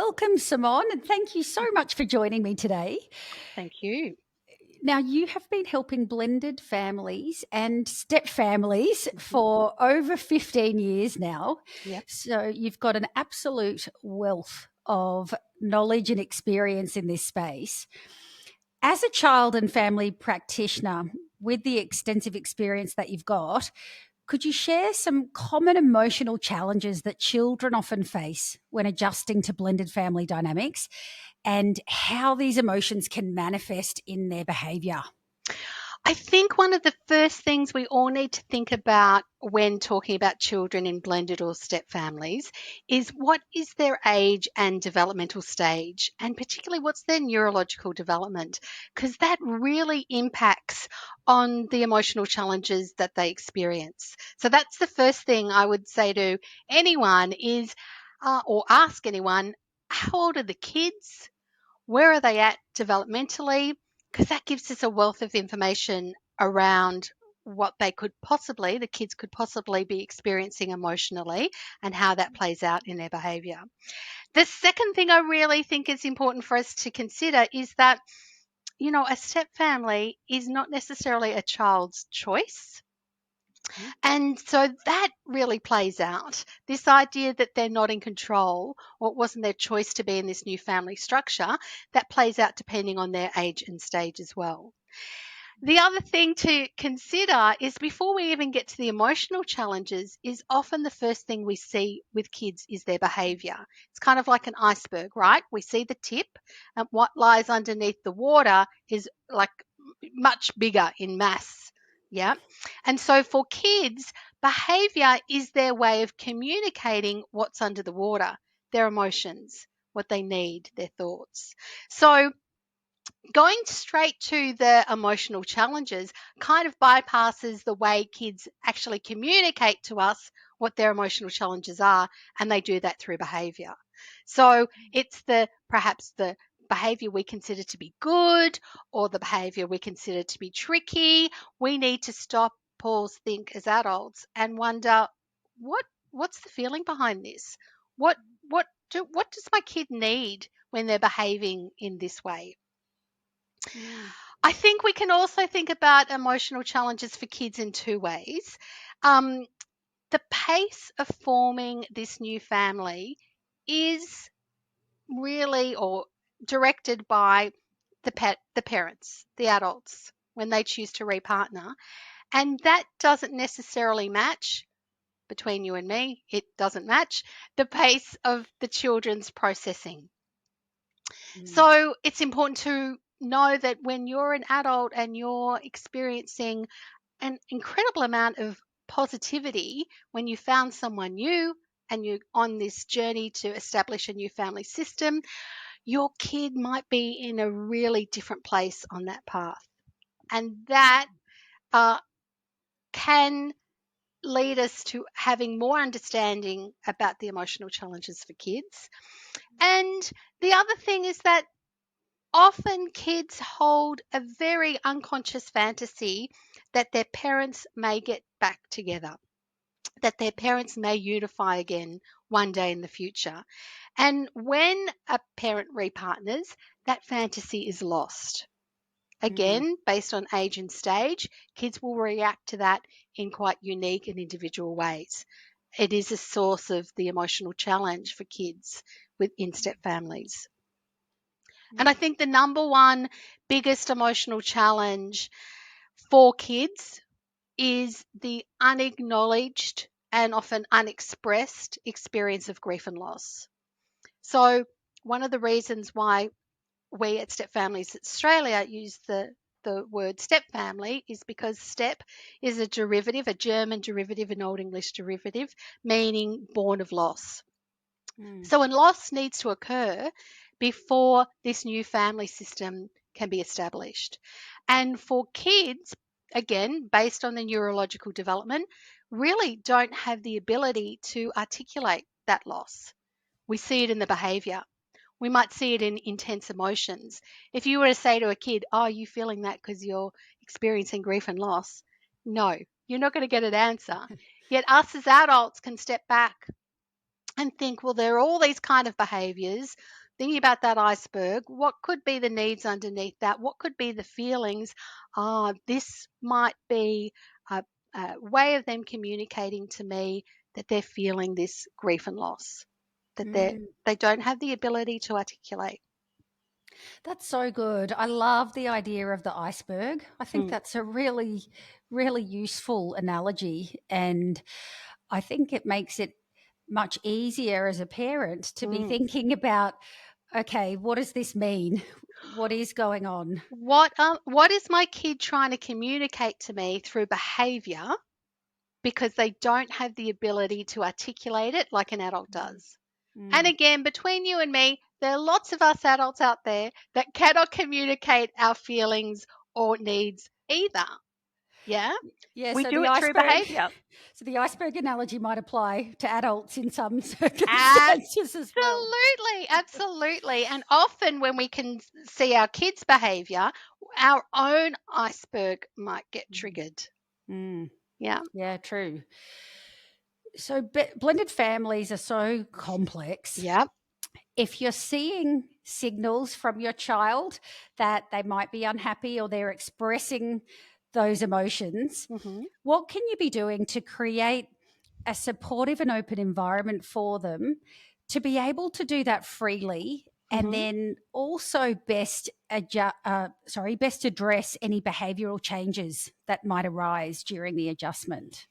Welcome, Simone, and thank you so much for joining me today. Thank you. Now, you have been helping blended families and step families for over 15 years now. Yep. So you've got an absolute wealth of knowledge and experience in this space. As a child and family practitioner, with the extensive experience that you've got, could you share some common emotional challenges that children often face when adjusting to blended family dynamics and how these emotions can manifest in their behaviour? I think one of the first things we all need to think about when talking about children in blended or step families is what is their age and developmental stage, and particularly what's their neurological development, because that really impacts on the emotional challenges that they experience. So that's the first thing I would say to anyone is, or ask anyone, how old are the kids? Where are they at developmentally? Because that gives us a wealth of information around what the kids could possibly be experiencing emotionally and how that plays out in their behaviour. The second thing I really think is important for us to consider is that, a step family is not necessarily a child's choice. And so that really plays out. This idea that they're not in control or it wasn't their choice to be in this new family structure, that plays out depending on their age and stage as well. The other thing to consider is before we even get to the emotional challenges is often the first thing we see with kids is their behaviour. It's kind of like an iceberg, right? We see the tip and what lies underneath the water is like much bigger in mass. Yeah. And so for kids, behaviour is their way of communicating what's under the water, their emotions, what they need, their thoughts. So going straight to the emotional challenges kind of bypasses the way kids actually communicate to us what their emotional challenges are, and they do that through behavior. So it's perhaps the behavior we consider to be good or the behavior we consider to be tricky. We need to stop, pause, think as adults and wonder what's the feeling behind this? What does my kid need when they're behaving in this way? I think we can also think about emotional challenges for kids in two ways. Um, the pace of forming this new family is really or directed by the parents, the adults, when they choose to repartner. And that doesn't necessarily match between you and me. It doesn't match the pace of the children's processing. So it's important to know that when you're an adult and you're experiencing an incredible amount of positivity when you found someone new and you're on this journey to establish a new family system, your kid might be in a really different place on that path. And that can lead us to having more understanding about the emotional challenges for kids. And the other thing is that often kids hold a very unconscious fantasy that their parents may get back together, that their parents may unify again one day in the future. And when a parent repartners, that fantasy is lost. Again, based on age and stage, kids will react to that in quite unique and individual ways. It is a source of the emotional challenge for kids with in-step families. And I think the number one biggest emotional challenge for kids is the unacknowledged and often unexpressed experience of grief and loss. So, one of the reasons why we at Stepfamilies Australia use the word step family is because step is a derivative, a German derivative, an Old English derivative, meaning born of loss. So, a loss needs to occur before this new family system can be established. And for kids, again, based on the neurological development, really don't have the ability to articulate that loss. We see it in the behaviour. We might see it in intense emotions. If you were to say to a kid, "Oh, are you feeling that because you're experiencing grief and loss?" No, you're not going to get an answer. Yet us as adults can step back and think, well, there are all these kind of behaviors. Thinking about that iceberg, what could be the needs underneath that? What could be the feelings? This might be a way of them communicating to me that they're feeling this grief and loss, that Mm. they don't have the ability to articulate. That's so good. I love the idea of the iceberg. I think Mm, that's a really, really useful analogy. And I think it makes it much easier as a parent to be mm. thinking about, okay, what does this mean? What is going on? What is my kid trying to communicate to me through behavior because they don't have the ability to articulate it like an adult Mm. does? And Mm. again, between you and me, there are lots of us adults out there that cannot communicate our feelings or needs either. Yeah? Yeah, We so do the it through iceberg behavior. so the iceberg analogy might apply to adults in some circumstances as well. Absolutely, absolutely. And often when we can see our kids' behavior, our own iceberg might get Mm. triggered. Mm. Yeah. Yeah, true. So blended families are so complex. Yep. If you're seeing signals from your child that they might be unhappy or they're expressing those emotions, Hmm. what can you be doing to create a supportive and open environment for them to be able to do that freely and Hmm. then also best address any behavioral changes that might arise during the adjustment?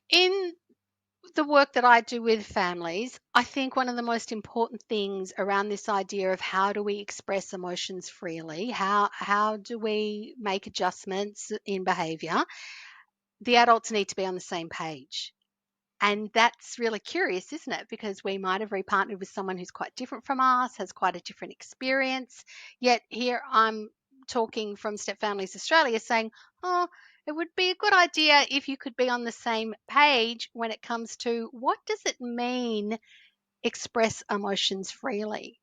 In the work that I do with families, I think one of the most important things around this idea of how do we express emotions freely, how do we make adjustments in behavior, the adults need to be on the same page. And that's really curious, isn't it? Because we might have repartnered with someone who's quite different from us, has quite a different experience. Yet here I'm talking from Stepfamilies Australia saying, oh, it would be a good idea if you could be on the same page when it comes to what does it mean express emotions freely.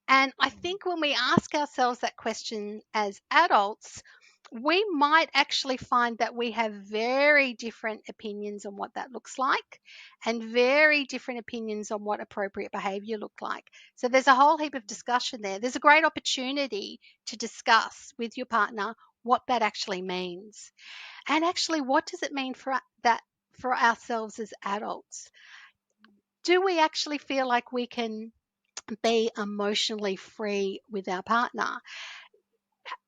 And I think when we ask ourselves that question as adults, we might actually find that we have very different opinions on what that looks like and very different opinions on what appropriate behavior look like. So there's a whole heap of discussion there. There's a great opportunity to discuss with your partner what that actually means. And actually, what does it mean for ourselves as adults? Do we actually feel like we can be emotionally free with our partner?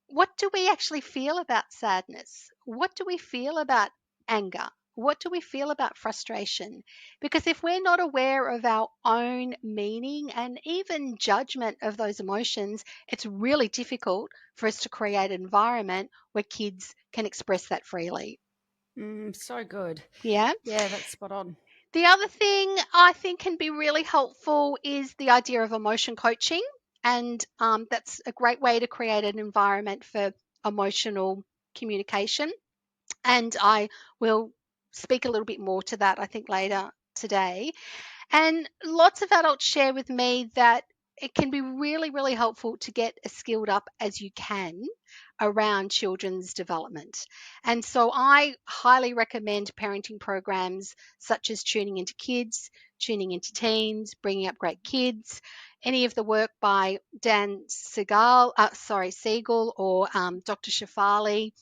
What do we actually feel about sadness? What do we feel about anger? What do we feel about frustration? Because if we're not aware of our own meaning and even judgment of those emotions, it's really difficult for us to create an environment where kids can express that freely. So good. Yeah. Yeah, that's spot on. The other thing I think can be really helpful is the idea of emotion coaching. And that's a great way to create an environment for emotional communication. And I will speak a little bit more to that, I think, later today. And lots of adults share with me that it can be really, really helpful to get as skilled up as you can around children's development. And so I highly recommend parenting programs such as Tuning Into Kids, Tuning Into Teens, Bringing Up Great Kids, any of the work by Siegel or Dr. Shafali.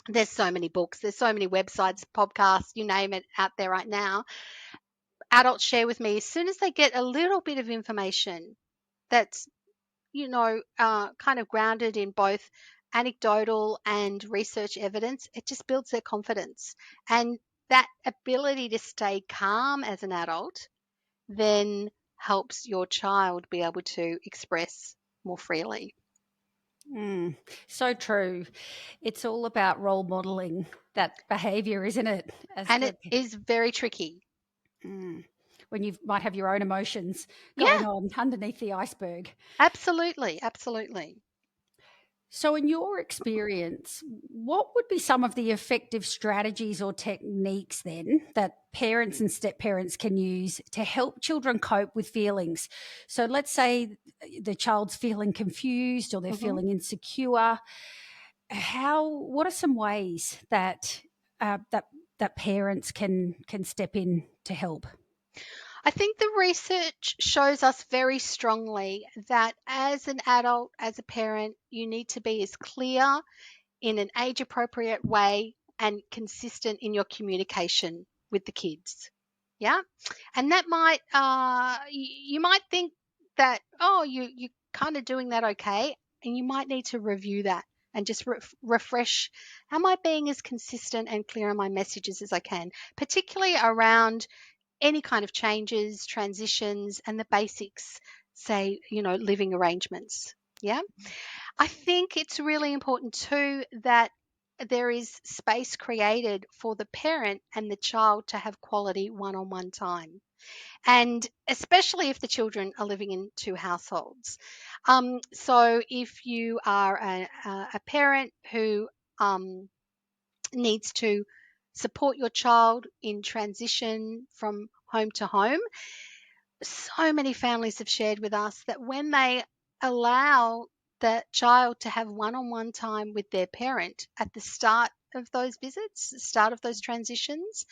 There's so many books, there's so many websites, podcasts, you name it, out there right now. Adults share with me as soon as they get a little bit of information that's, kind of grounded in both anecdotal and research evidence, it just builds their confidence. And that ability to stay calm as an adult then helps your child be able to express more freely. Mm, so true. It's all about role modeling that behavior, isn't it? As And the it is very tricky. mm, when you might have your own emotions going Yeah, on underneath the iceberg. absolutely. Absolutely. So, in your experience, what would be some of the effective strategies or techniques then that parents and step parents can use to help children cope with feelings? So, let's say the child's feeling confused or they're Hmm. feeling insecure. What are some ways that that parents can step in to help? I think the research shows us very strongly that as an adult, as a parent, you need to be as clear in an age appropriate way and consistent in your communication with the kids. Yeah. And that might, you might think that, oh, you're kind of doing that okay. And you might need to review that and just refresh. Am I being as consistent and clear in my messages as I can, particularly around any kind of changes, transitions, and the basics, say, living arrangements. Yeah. I think it's really important too that there is space created for the parent and the child to have quality one on one time. And especially if the children are living in two households. So if you are a parent who needs to support your child in transition from home to home, so many families have shared with us that when they allow the child to have one-on-one time with their parent at the start of those visits, the start of those transitions,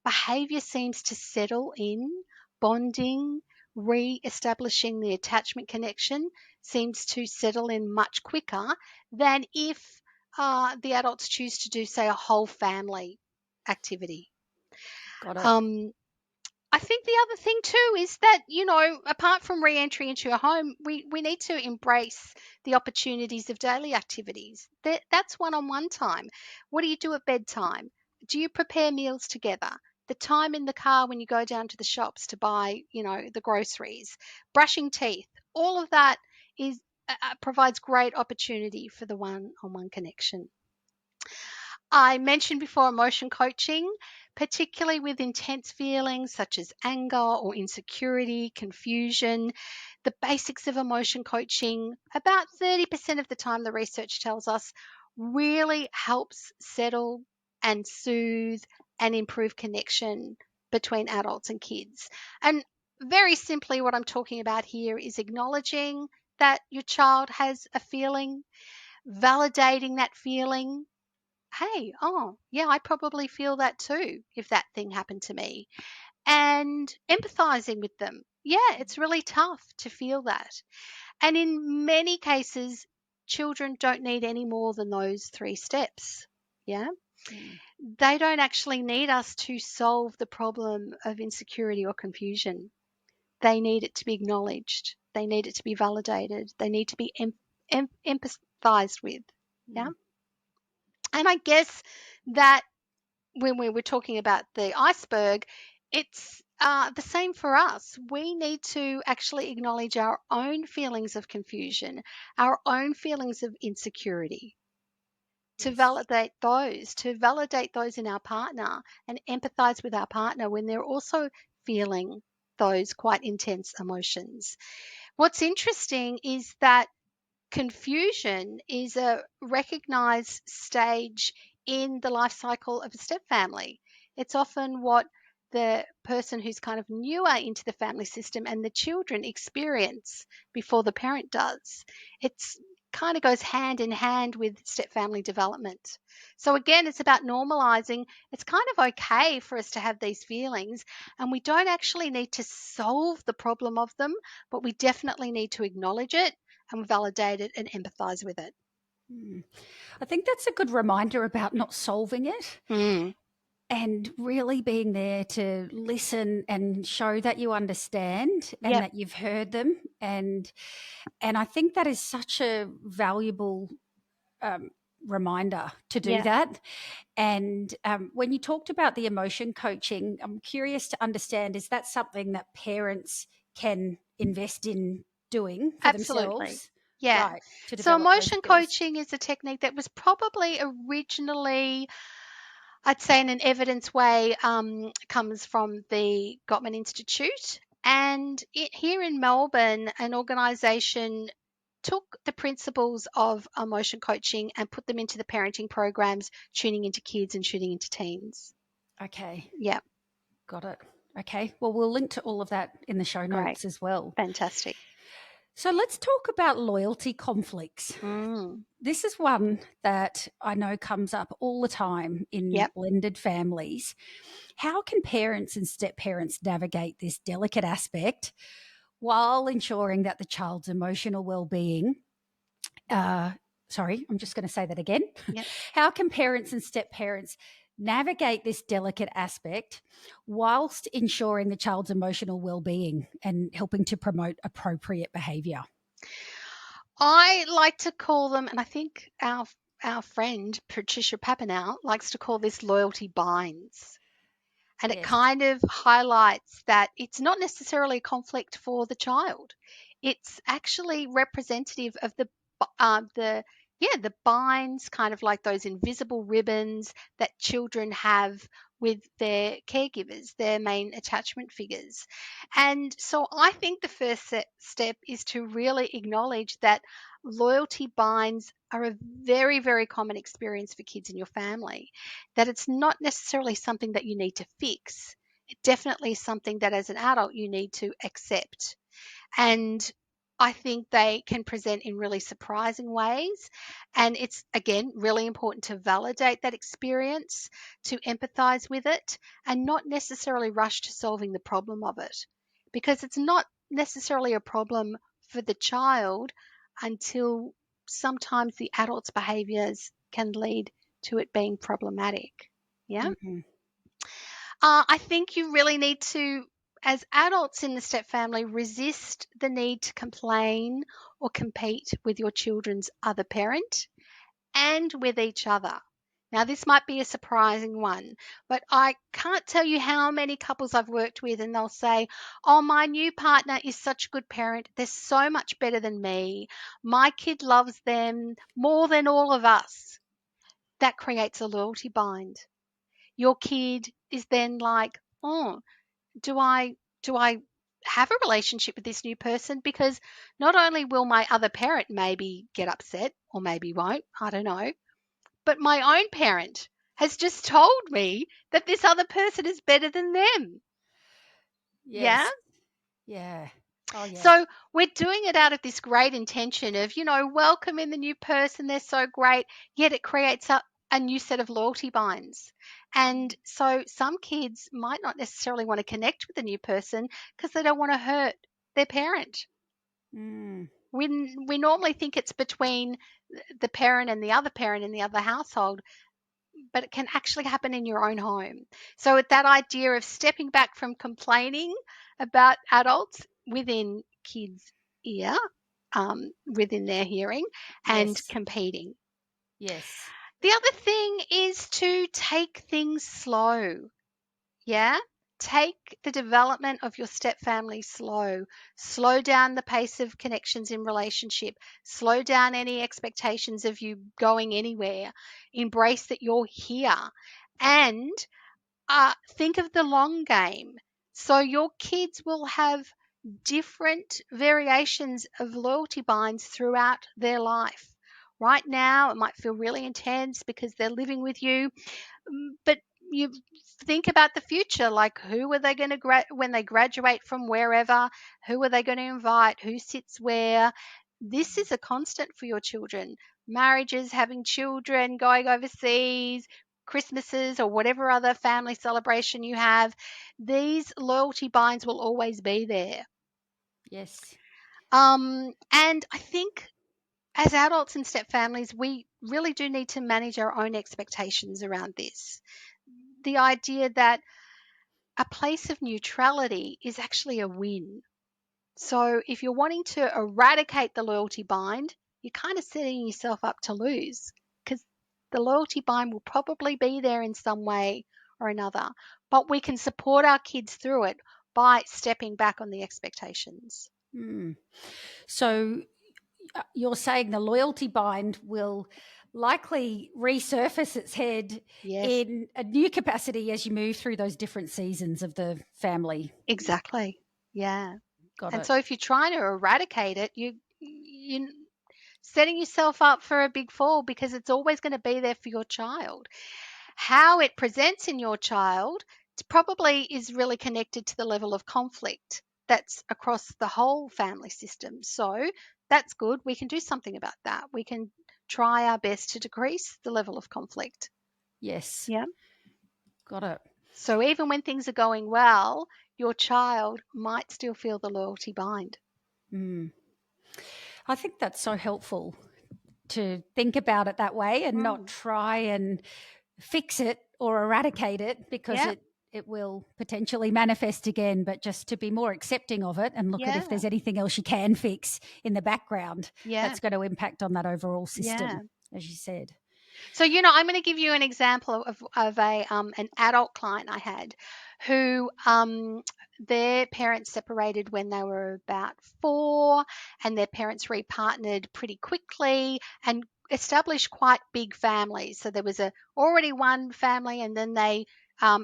behavior seems to settle in, bonding, re-establishing the attachment connection seems to settle in much quicker than if the adults choose to do, say, a whole family activity. Got it. Um, I think the other thing too is that, apart from re-entry into your home, we need to embrace the opportunities of daily activities. That's one-on-one time. What do you do at bedtime? Do you prepare meals together? The time in the car when you go down to the shops to buy, the groceries, brushing teeth, all of that is provides great opportunity for the one-on-one connection. I mentioned before emotion coaching, particularly with intense feelings such as anger or insecurity, confusion. The basics of emotion coaching, about 30% of the time, the research tells us, really helps settle and soothe and improve connection between adults and kids. And very simply, what I'm talking about here is acknowledging that your child has a feeling, validating that feeling. Hey, oh, yeah, I probably feel that too if that thing happened to me. And empathizing with them. Yeah, it's really tough to feel that. And in many cases, children don't need any more than those 3 steps. Yeah. Mm. They don't actually need us to solve the problem of insecurity or confusion. They need it to be acknowledged. They need it to be validated. They need to be empathized with. Yeah. Mm. And I guess that when we were talking about the iceberg, it's the same for us. We need to actually acknowledge our own feelings of confusion, our own feelings of insecurity, Yes. to validate those in our partner and empathize with our partner when they're also feeling those quite intense emotions. What's interesting is that confusion is a recognized stage in the life cycle of a step family. It's often what the person who's kind of newer into the family system and the children experience before the parent does. It's kind of goes hand in hand with step family development. So again, it's about normalizing. It's kind of okay for us to have these feelings, and we don't actually need to solve the problem of them, but we definitely need to acknowledge it and validate it and empathize with it. Mm. I think that's a good reminder about not solving it Mm, and really being there to listen and show that you understand and yep, that you've heard them. And I think that is such a valuable um, reminder to do yep, that. And when you talked about the emotion coaching, I'm curious to understand, is that something that parents can invest in doing for absolutely. themselves? Yeah. Right, to So develop those emotion skills. coaching is a technique that was probably originally, I'd say, in an evidence way, comes from the Gottman Institute. And here in Melbourne, an organisation took the principles of emotion coaching and put them into the parenting programs, tuning into kids and tuning into teens. Okay, Yeah, got it. Okay, well, we'll link to all of that in the show great. notes as well. Fantastic. So let's talk about loyalty conflicts. Mm, This is one that I know comes up all the time in yep. blended families. How can parents and step parents navigate this delicate aspect while ensuring that the child's emotional well-being sorry, I'm just going to say that again. Yep. How can parents and step parents navigate this delicate aspect whilst ensuring the child's emotional well-being and helping to promote appropriate behaviour? I like to call them, and I think our friend Patricia Papanow likes to call this loyalty binds. And it Yes. kind of highlights that it's not necessarily a conflict for the child. It's actually representative of the the binds, kind of like those invisible ribbons that children have with their caregivers, their main attachment figures. And so I think the first step is to really acknowledge that loyalty binds are a very, very common experience for kids in your family, that it's not necessarily something that you need to fix. It definitely is something that as an adult you need to accept. And I think they can present in really surprising ways. And it's, again, really important to validate that experience, to empathize with it, and not necessarily rush to solving the problem of it. Because it's not necessarily a problem for the child until sometimes the adult's behaviors can lead to it being problematic. Yeah. Mm-hmm. I think you really need to, as adults in the step family, resist the need to complain or compete with your children's other parent and with each other. Now, this might be a surprising one, but I can't tell you how many couples I've worked with, and they'll say, "Oh, my new partner is such a good parent. They're so much better than me. My kid loves them more than all of us." That creates a loyalty bind. Your kid is then like, "Oh, do I have a relationship with this new person, because not only will my other parent maybe get upset, or maybe won't, I don't know, but my own parent has just told me that this other person is better than them." Yeah. Yes. Yeah. Oh, yeah. So we're doing it out of this great intention of, welcoming the new person. They're so great. Yet it creates a new set of loyalty binds. And so some kids might not necessarily want to connect with the new person because they don't want to hurt their parent. Mm. We normally think it's between the parent and the other parent in the other household, but it can actually happen in your own home. So, with that idea of stepping back from complaining about adults within kids' ear, within their hearing, and Yes. competing. Yes. The other thing is to take things slow. Yeah. Take the development of your step family slow. Slow down the pace of connections in relationship. Slow down any expectations of you going anywhere. Embrace that you're here. And think of the long game. So your kids will have different variations of loyalty binds throughout their life. Right now, it might feel really intense because they're living with you, but you think about the future, like who are they going to when they graduate from wherever, who are they going to invite, who sits where. This is a constant for your children. Marriages, having children, going overseas, Christmases, or whatever other family celebration you have, these loyalty binds will always be there. Yes. And I think as adults in step families, we really do need to manage our own expectations around this. The idea that a place of neutrality is actually a win. So if you're wanting to eradicate the loyalty bind, you're kind of setting yourself up to lose, because the loyalty bind will probably be there in some way or another. But we can support our kids through it by stepping back on the expectations. Mm. So you're saying the loyalty bind will likely resurface its head Yes, in a new capacity as you move through those different seasons of the family. exactly. Yeah. Got And it. so if you're trying to eradicate it, you setting yourself up for a big fall, because it's always going to be there for your child. How it presents in your child probably is really connected to the level of conflict that's across the whole family system. So that's good. We can do something about that. We can try our best to decrease the level of conflict. Yes. Yeah. Got it. So even when things are going well, your child might still feel the loyalty bind. I think that's so helpful to think about it that way and not try and fix it or eradicate it, because Yeah. it will potentially manifest again, but just to be more accepting of it and look at if Yeah. there's anything else you can fix in the background Yeah. that's going to impact on that overall Yeah. system, as you said. So, I'm going to give you an example of an adult client I had who their parents separated when they were about 4, and their parents repartnered pretty quickly and established quite big families. So there was already one family, and then they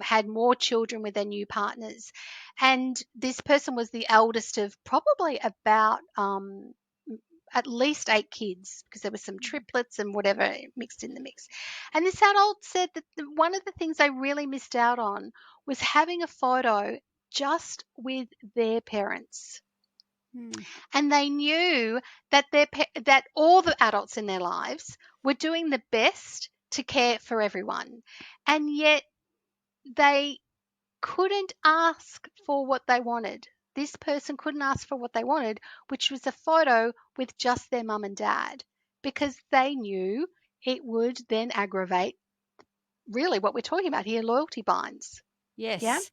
had more children with their new partners. And this person was the eldest of probably about at least 8 kids, because there were some triplets and whatever mixed in the mix. And this adult said that one of the things they really missed out on was having a photo just with their parents. And they knew that that all the adults in their lives were doing the best to care for everyone. And yet they couldn't ask for what they wanted. This person couldn't ask for what they wanted, which was a photo with just their mum and dad, because they knew it would then aggravate really what we're talking about here, loyalty binds. Yeah. Yes.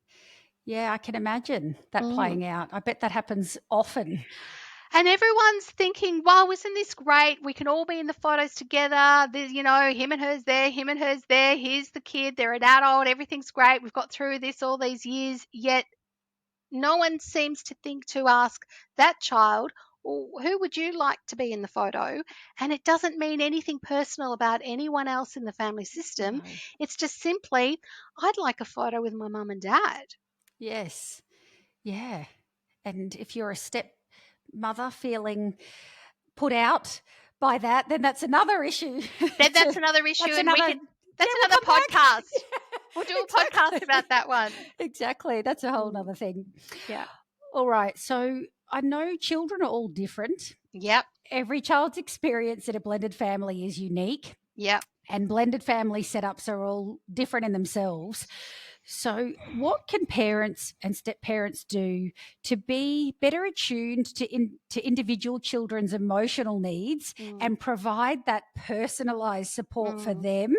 Yeah, I can imagine that Mm. playing out. I bet that happens often. And everyone's thinking, wow, isn't this great? We can all be in the photos together. There's, him and hers there, him and hers there. Here's the kid. They're an adult. Everything's great. We've got through this all these years. Yet no one seems to think to ask that child, well, who would you like to be in the photo? And it doesn't mean anything personal about anyone else in the family system. No. It's just simply, I'd like a photo with my mum and dad. Yes. Yeah. And if you're a stepmother feeling put out by that, then that's another issue. Then that's another issue, That's and another. that's We'll another come back. podcast. Yeah, We'll do a podcast exactly. about that one. Exactly. That's a whole Mm. other thing. Yeah. All right. So I know children are all different. Yep. Every child's experience in a blended family is unique. Yep. And blended family setups are all different in themselves. So, what can parents and step parents do to be better attuned to individual children's emotional needs and provide that personalized support for them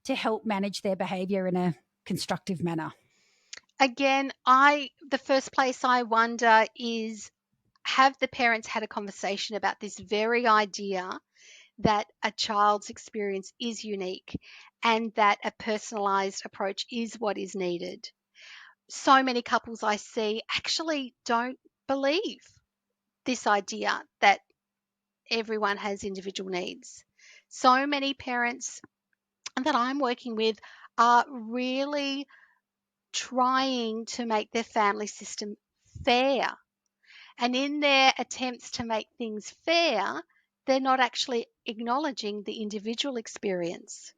to help manage their behavior in a constructive manner? Again, the first place I wonder is, have the parents had a conversation about this very idea that a child's experience is unique and that a personalized approach is what is needed? So many couples I see actually don't believe this idea that everyone has individual needs. So many parents that I'm working with are really trying to make their family system fair. And in their attempts to make things fair, they're not actually acknowledging the individual experience.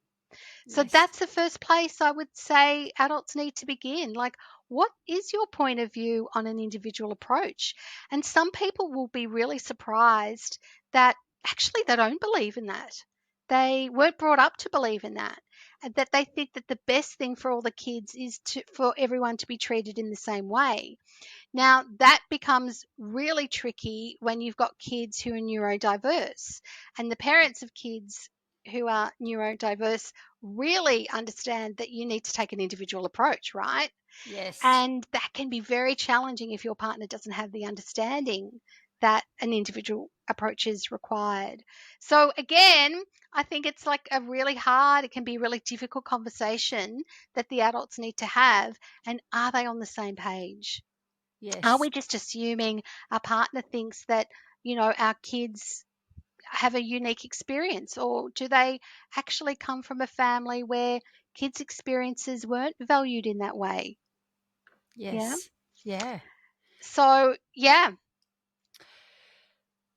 So Yes. that's the first place I would say adults need to begin. Like, what is your point of view on an individual approach? And some people will be really surprised that actually they don't believe in that. They weren't brought up to believe in that. And that they think that the best thing for all the kids is for everyone to be treated in the same way. Now, that becomes really tricky when you've got kids who are neurodiverse, and the parents of kids who are neurodiverse really understand that you need to take an individual approach, right? Yes. And that can be very challenging if your partner doesn't have the understanding that an individual approach is required. So, again, I think it's like it can be a really difficult conversation that the adults need to have. And are they on the same page? Are Yes. we just assuming our partner thinks that, our kids have a unique experience, or do they actually come from a family where kids' experiences weren't valued in that way? Yeah. Yes. Yeah. So, yeah.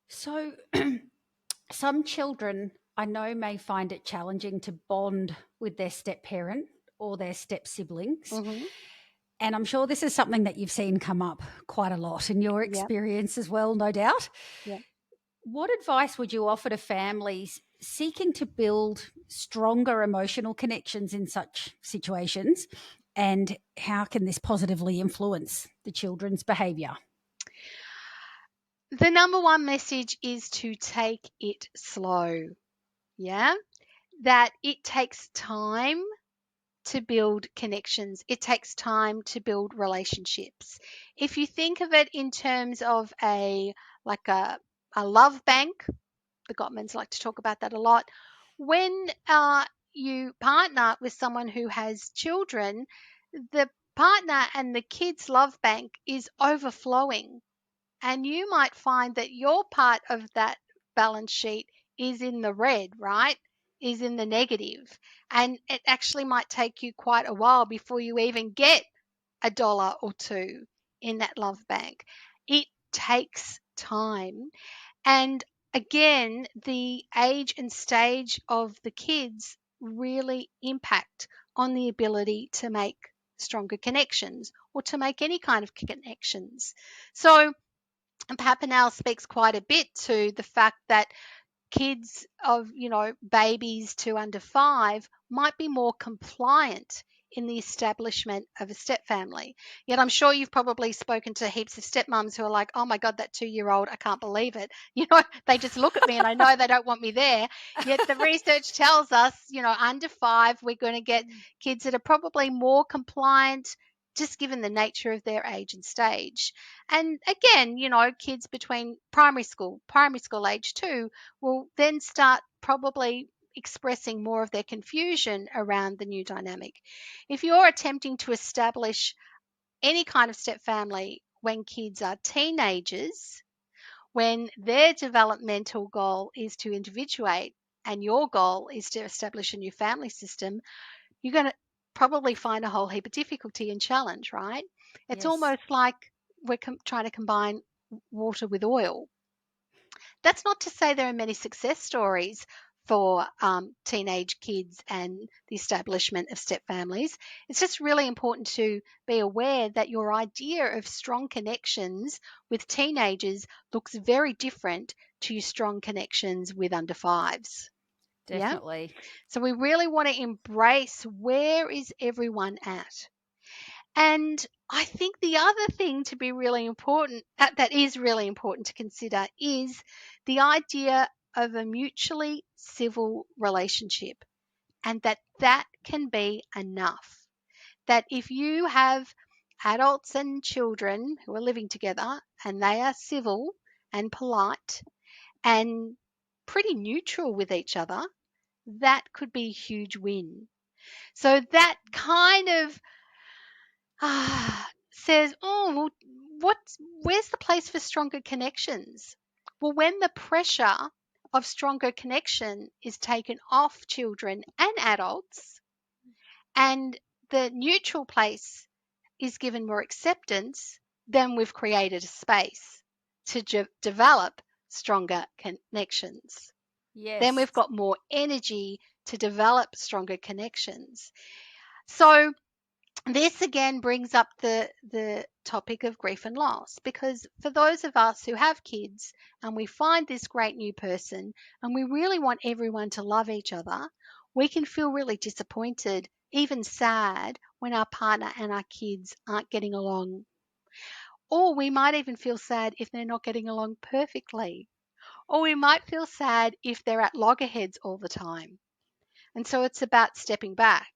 So, some children I know may find it challenging to bond with their step parent or their step siblings. Hmm. And I'm sure this is something that you've seen come up quite a lot in your Yep. experience as well, no doubt. Yep. What advice would you offer to families seeking to build stronger emotional connections in such situations? And how can this positively influence the children's behaviour? The number one message is to take it slow. Yeah. That it takes time to build connections. It takes time to build relationships. If you think of it in terms of like a love bank, the Gottmans like to talk about that a lot. When you partner with someone who has children, the partner and the kids' love bank is overflowing. And you might find that your part of that balance sheet is in the red, right? Is in the negative. And it actually might take you quite a while before you even get a dollar or two in that love bank. It takes time. And again, the age and stage of the kids really impact on the ability to make stronger connections or to make any kind of connections. So, Papinel speaks quite a bit to the fact that kids of, babies to under 5 might be more compliant in the establishment of a step family. Yet I'm sure you've probably spoken to heaps of stepmoms who are like, oh my God, that 2-year-old, I can't believe it. They just look at me and I know they don't want me there. Yet the research tells us, under 5, we're going to get kids that are probably more compliant, just given the nature of their age and stage. And again, kids between primary school age 2, will then start probably expressing more of their confusion around the new dynamic. If you're attempting to establish any kind of step family when kids are teenagers, when their developmental goal is to individuate and your goal is to establish a new family system, you're going to probably find a whole heap of difficulty and challenge, right? It's Yes, almost like we're trying to combine water with oil. That's not to say there are many success stories for teenage kids and the establishment of step families. It's just really important to be aware that your idea of strong connections with teenagers looks very different to your strong connections with under 5s. Yeah. definitely. So we really want to embrace where is everyone at. And I think the other thing to be really important, that is really important to consider, is the idea of a mutually civil relationship, and that can be enough. That if you have adults and children who are living together and they are civil and polite and pretty neutral with each other, that could be a huge win. So that kind of says, oh, well, where's the place for stronger connections? Well, when the pressure of stronger connection is taken off children and adults, and the neutral place is given more acceptance, then we've created a space to develop stronger connections. Then Yes. we've got more energy to develop stronger connections. So, this again brings up the topic of grief and loss, because for those of us who have kids and we find this great new person and we really want everyone to love each other, we can feel really disappointed, even sad, when our partner and our kids aren't getting along. Or we might even feel sad if they're not getting along perfectly. Or we might feel sad if they're at loggerheads all the time. And so it's about stepping back.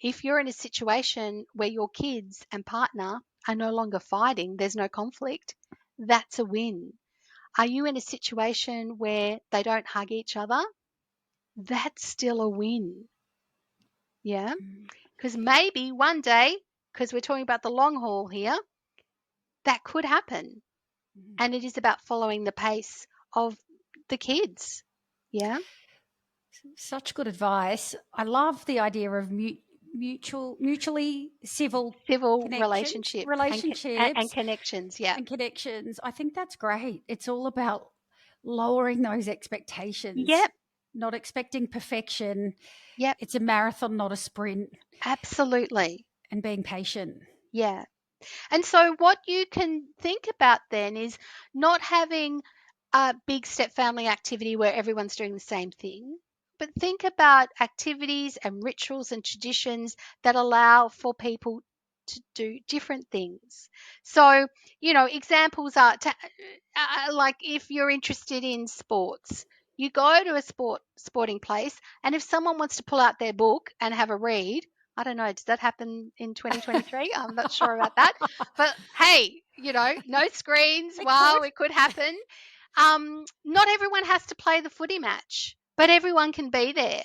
If you're in a situation where your kids and partner are no longer fighting, there's no conflict, that's a win. Are you in a situation where they don't hug each other? That's still a win. Yeah. Because maybe one day, because we're talking about the long haul here, that could happen. And it is about following the pace of the kids. Yeah. Such good advice. I love the idea of mutually civil Civil connections, relationship and relationships, connections. Yeah. and connections. I think that's great. It's all about lowering those expectations, Yep. not expecting perfection. Yep. It's a marathon, not a sprint, Absolutely. and being patient. Yeah. And so what you can think about then is not having a big step family activity where everyone's doing the same thing, but think about activities and rituals and traditions that allow for people to do different things. So, examples are like if you're interested in sports, you go to a sporting place, and if someone wants to pull out their book and have a read, I don't know, does that happen in 2023? I'm not sure about that. But hey, no screens. It Wow, could. it could happen. Not everyone has to play the footy match, but everyone can be there.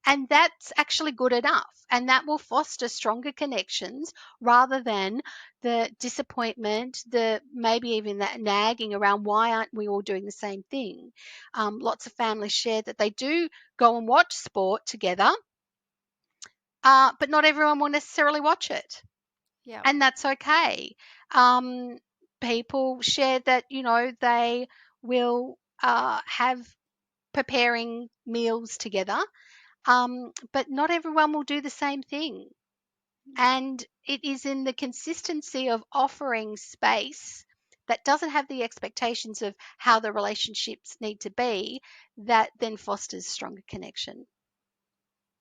And that's actually good enough. And that will foster stronger connections rather than the disappointment, the maybe even that nagging around why aren't we all doing the same thing. Lots of families share that they do go and watch sport together, but not everyone will necessarily watch it, Yeah. and that's okay. Um, People share that they will have preparing meals together, but not everyone will do the same thing. And it is in the consistency of offering space that doesn't have the expectations of how the relationships need to be that then fosters stronger connection.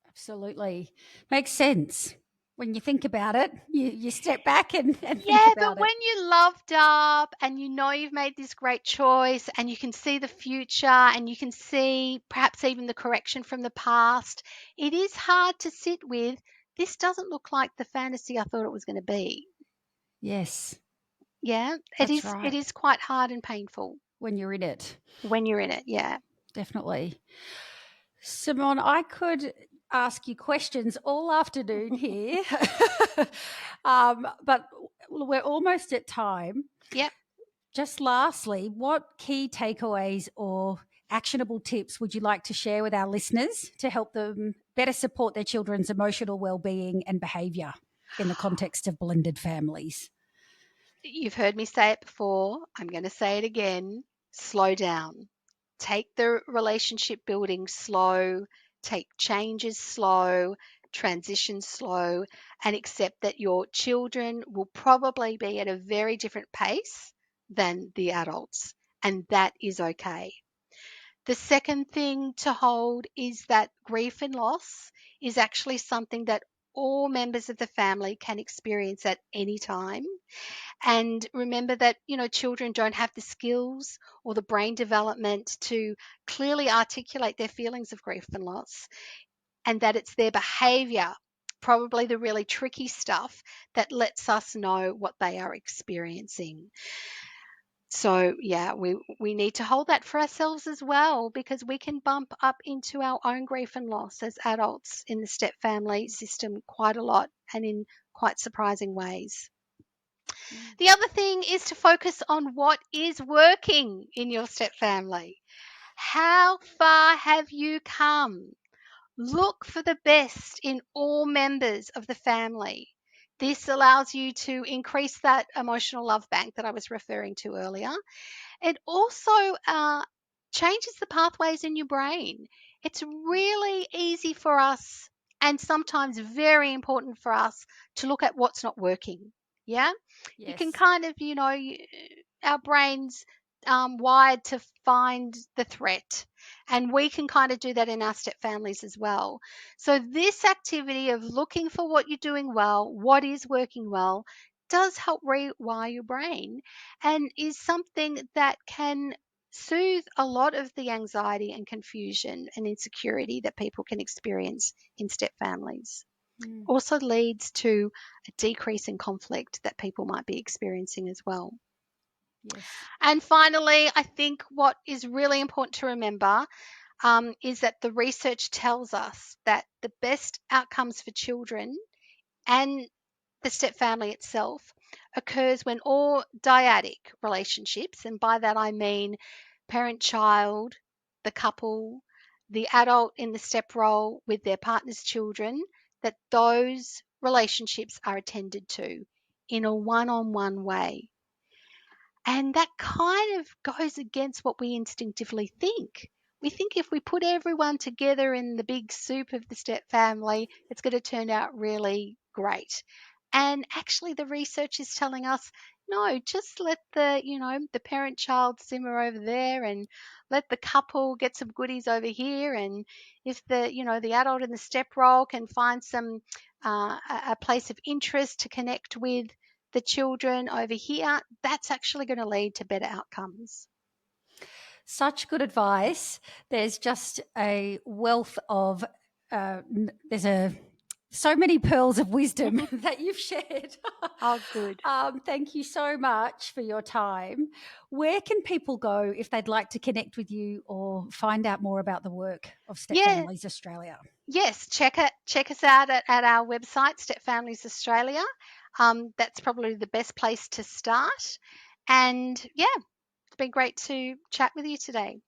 Absolutely. Makes sense. When you think about it, you step back and think Yeah, but about when it. you loved up and you've made this great choice and you can see the future and you can see perhaps even the correction from the past, it is hard to sit with. This doesn't look like the fantasy I thought it was going to be. Yes, Yeah, it that's is. It right. is quite hard and painful When you're in it, when you're in it. Yeah. definitely. Simone, I could ask you questions all afternoon here, but we're almost at time. Yep. Just lastly, what key takeaways or actionable tips would you like to share with our listeners to help them better support their children's emotional well-being and behaviour in the context of blended families? You've heard me say it before. I'm going to say it again. Slow down. Take the relationship building slow, take changes slow, transitions slow, and accept that your children will probably be at a very different pace than the adults, and that is okay. The second thing to hold is that grief and loss is actually something that all members of the family can experience at any time. And remember that, children don't have the skills or the brain development to clearly articulate their feelings of grief and loss, and that it's their behavior, probably the really tricky stuff, that lets us know what they are experiencing. So, yeah, we need to hold that for ourselves as well, because we can bump up into our own grief and loss as adults in the step family system quite a lot and in quite surprising ways. Mm. The other thing is to focus on what is working in your step family. How far have you come? Look for the best in all members of the family. This allows you to increase that emotional love bank that I was referring to earlier. It also changes the pathways in your brain. It's really easy for us, and sometimes very important for us, to look at what's not working. Yeah, you can Yes. kind of, our brains wired to find the threat, and we can kind of do that in our step families as well. So this activity of looking for what you're doing well, what is working well, does help rewire your brain, and is something that can soothe a lot of the anxiety and confusion and insecurity that people can experience in step families. Mm. Also leads to a decrease in conflict that people might be experiencing as well. Yes. And finally, I think what is really important to remember is that the research tells us that the best outcomes for children and the step family itself occurs when all dyadic relationships, and by that I mean parent child, the couple, the adult in the step role with their partner's children, that those relationships are attended to in a one on one way. And that kind of goes against what we instinctively think. We think if we put everyone together in the big soup of the step family, it's going to turn out really great. And actually, the research is telling us no, just let the parent-child simmer over there, and let the couple get some goodies over here. And if the adult in the step role can find some a place of interest to connect with the children over here, that's actually going to lead to better outcomes. Such good advice. There's just a wealth of there's a so many pearls of wisdom that you've shared. Oh, good. Thank you so much for your time. Where can people go if they'd like to connect with you or find out more about the work of Yeah, Stepfamilies Australia? yes, check us out at our website, Stepfamilies Australia. That's probably the best place to start. And yeah, it's been great to chat with you today.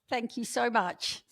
Thank you so much.